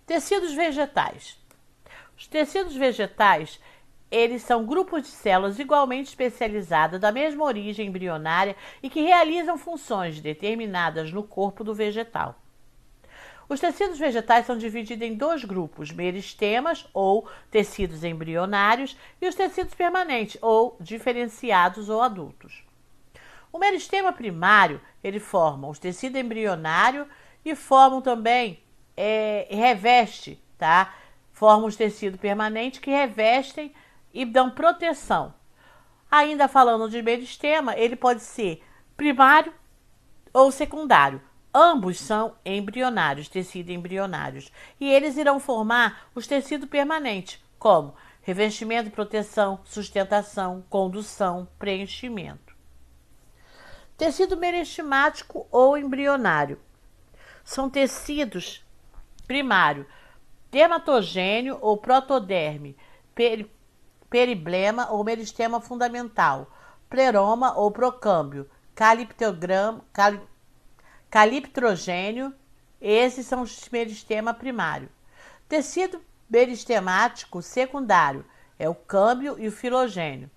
Tecidos vegetais. Os tecidos vegetais, eles são grupos de células igualmente especializadas da mesma origem embrionária e que realizam funções determinadas no corpo do vegetal. Os tecidos vegetais são divididos em dois grupos, meristemas, ou tecidos embrionários, e os tecidos permanentes, ou diferenciados ou adultos. O meristema primário, ele forma os tecidos embrionários e formam também, reveste, tá? Formam os tecidos permanentes que revestem e dão proteção. Ainda falando de meristema, ele pode ser primário ou secundário. Ambos são embrionários, tecidos embrionários. E eles irão formar os tecidos permanentes, como revestimento, proteção, sustentação, condução, preenchimento. Tecido meristemático ou embrionário. São tecidos primário, dermatogênio ou protoderme, periblema ou meristema fundamental, pleroma ou procâmbio, caliptrogênio, esses são os meristema primário. Tecido meristemático secundário é o câmbio e o filogênio.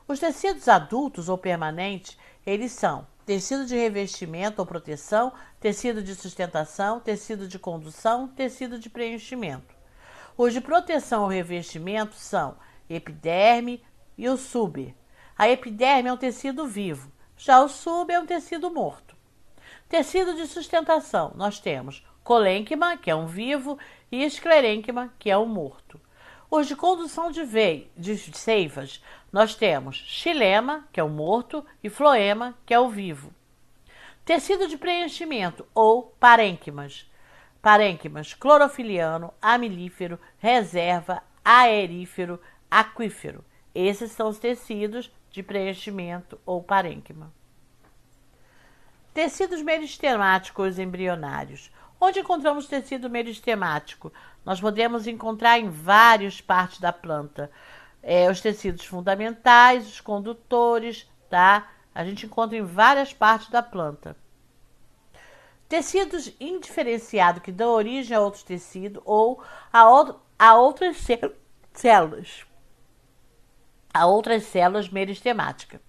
Os tecidos adultos ou permanentes, eles são tecido de revestimento ou proteção, tecido de sustentação, tecido de condução, tecido de preenchimento. Os de proteção ou revestimento são epiderme e o suber. A epiderme é um tecido vivo, já o suber é um tecido morto. Tecido de sustentação, nós temos colênquima, que é um vivo, e esclerênquima, que é um morto. Os de condução de seivas, nós temos xilema, que é o morto, e floema, que é o vivo. Tecido de preenchimento, ou parênquimas. Parênquimas, clorofiliano, amilífero, reserva, aerífero, aquífero. Esses são os tecidos de preenchimento ou parênquima. Tecidos meristemáticos embrionários. Onde encontramos tecido meristemático? Nós podemos encontrar em várias partes da planta. Os tecidos fundamentais, os condutores, tá? A gente encontra em várias partes da planta. Tecidos indiferenciados que dão origem a outros tecidos ou a outras células. A outras células meristemáticas.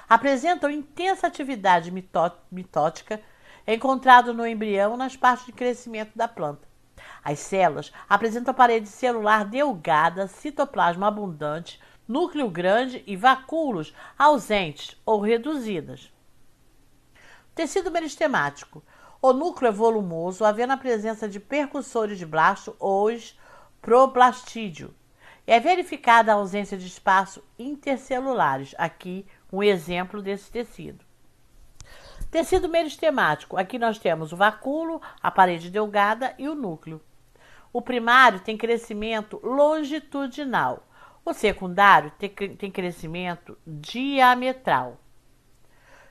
Apresentam intensa atividade mitótica encontrado no embrião nas partes de crescimento da planta. As células apresentam parede celular delgada, citoplasma abundante, núcleo grande e vacúolos ausentes ou reduzidas. Tecido meristemático. O núcleo é volumoso, havendo a presença de percussores de blasto ou problastídeo. É verificada a ausência de espaços intercelulares. Aqui, um exemplo desse tecido. Tecido meristemático. Aqui nós temos o vacúolo, a parede delgada e o núcleo. O primário tem crescimento longitudinal. O secundário tem crescimento diametral.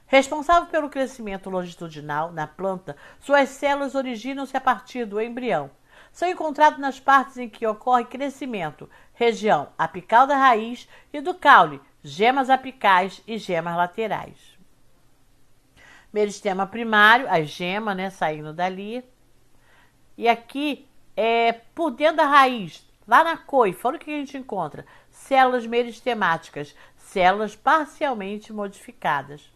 Responsável pelo crescimento longitudinal na planta, suas células originam-se a partir do embrião. São encontrados nas partes em que ocorre crescimento, região apical da raiz e do caule, gemas apicais e gemas laterais. Meristema primário, as gemas, né, saindo dali. E aqui, por dentro da raiz, lá na coifa, olha o que a gente encontra. Células meristemáticas, células parcialmente modificadas.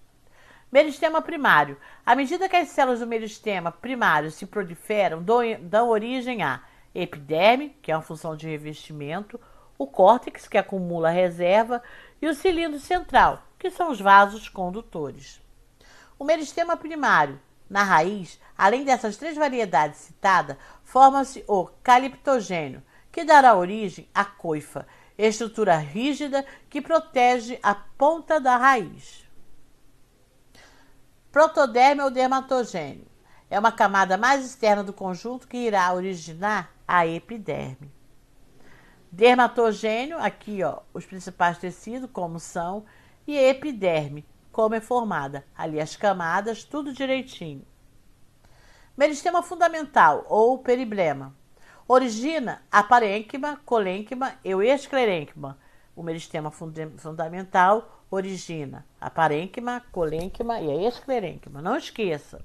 Meristema primário. À medida que as células do meristema primário se proliferam, dão origem a epiderme, que é uma função de revestimento, o córtex, que acumula a reserva, e o cilindro central, que são os vasos condutores. O meristema primário, na raiz, além dessas três variedades citadas, forma-se o caliptogênio, que dará origem à coifa, estrutura rígida que protege a ponta da raiz. Protoderme ou dermatogênio. É uma camada mais externa do conjunto que irá originar a epiderme. Dermatogênio, aqui ó, os principais tecidos, como são, e epiderme, como é formada. Ali as camadas, tudo direitinho. Meristema fundamental ou periblema. Origina a parênquima, colênquima e o esclerênquima. O meristema fundamental origina a parênquima, colênquima e a esclerênquima. Não esqueça.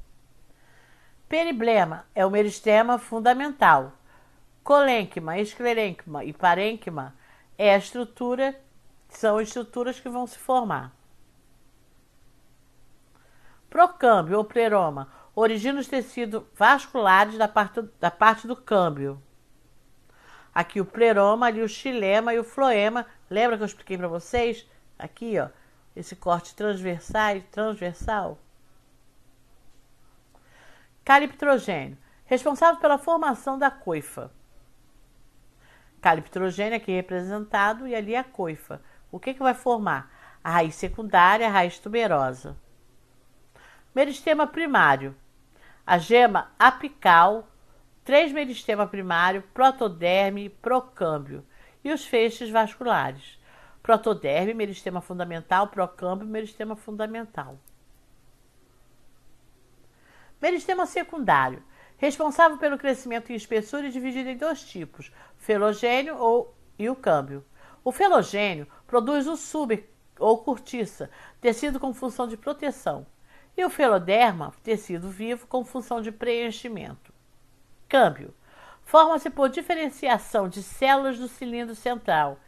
Periblema é o meristema fundamental. Colênquima, esclerênquima e parênquima são estruturas que vão se formar. Procâmbio ou pleroma origina os tecidos vasculares da parte do câmbio. Aqui o pleroma, ali o xilema e o floema. Lembra que eu expliquei para vocês? Aqui, ó, esse corte transversal. Caliptrogênio, responsável pela formação da coifa. Caliptrogênio aqui representado e ali a coifa. O que vai formar? A raiz secundária, a raiz tuberosa. Meristema primário. A gema apical, 3 meristema primário, protoderme, procâmbio e os feixes vasculares. Protoderme, meristema fundamental, procâmbio, meristema fundamental. Meristema secundário, responsável pelo crescimento em espessura e dividido em 2 tipos, felogênio e o câmbio. O felogênio produz o súber ou cortiça, tecido com função de proteção, e o feloderma, tecido vivo com função de preenchimento. Câmbio, forma-se por diferenciação de células do cilindro central.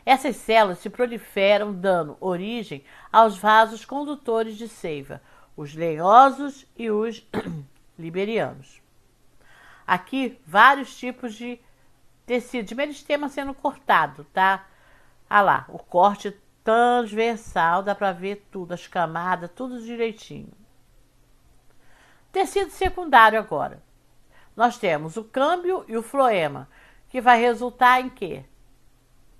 Essas células se proliferam, dando origem aos vasos condutores de seiva, os lenhosos e os liberianos. Aqui, vários tipos de tecido de meristema sendo cortado, tá? Ah lá, o corte transversal, dá para ver tudo, as camadas, tudo direitinho. Tecido secundário agora. Nós temos o câmbio e o floema, que vai resultar em quê?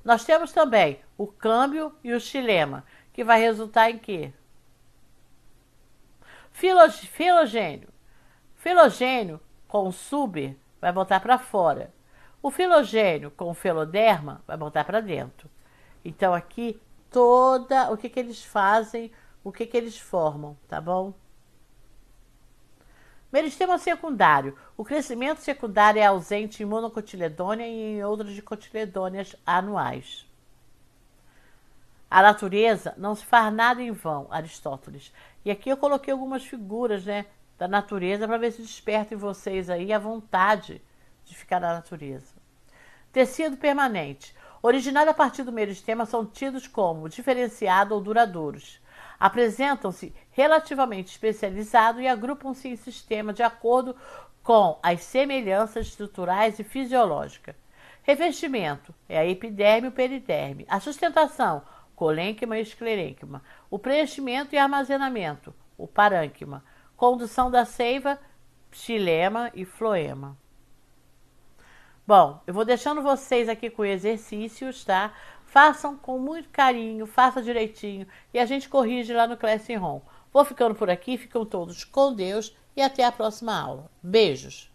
Nós temos também o câmbio e o xilema, que vai resultar em quê? Filogênio. Filogênio com o súber vai voltar para fora. O filogênio com o feloderma vai voltar para dentro. Então aqui o que eles fazem, o que eles formam, tá bom? Meristema secundário. O crescimento secundário é ausente em monocotiledônia e em outras dicotiledôneas anuais. A natureza não se faz nada em vão, Aristóteles. E aqui eu coloquei algumas figuras, né, da natureza para ver se desperta em vocês aí a vontade de ficar na natureza. Tecido permanente. Originado a partir do meristema, são tidos como diferenciado ou duradouros. Apresentam-se relativamente especializados e agrupam-se em sistema de acordo com as semelhanças estruturais e fisiológicas. Revestimento é a epiderme e o periderme. A sustentação, colênquima e esclerênquima. O preenchimento e armazenamento, o parênquima. Condução da seiva, xilema e floema. Bom, eu vou deixando vocês aqui com exercícios, tá? Façam com muito carinho, façam direitinho e a gente corrige lá no Classroom. Vou ficando por aqui, ficam todos com Deus e até a próxima aula. Beijos!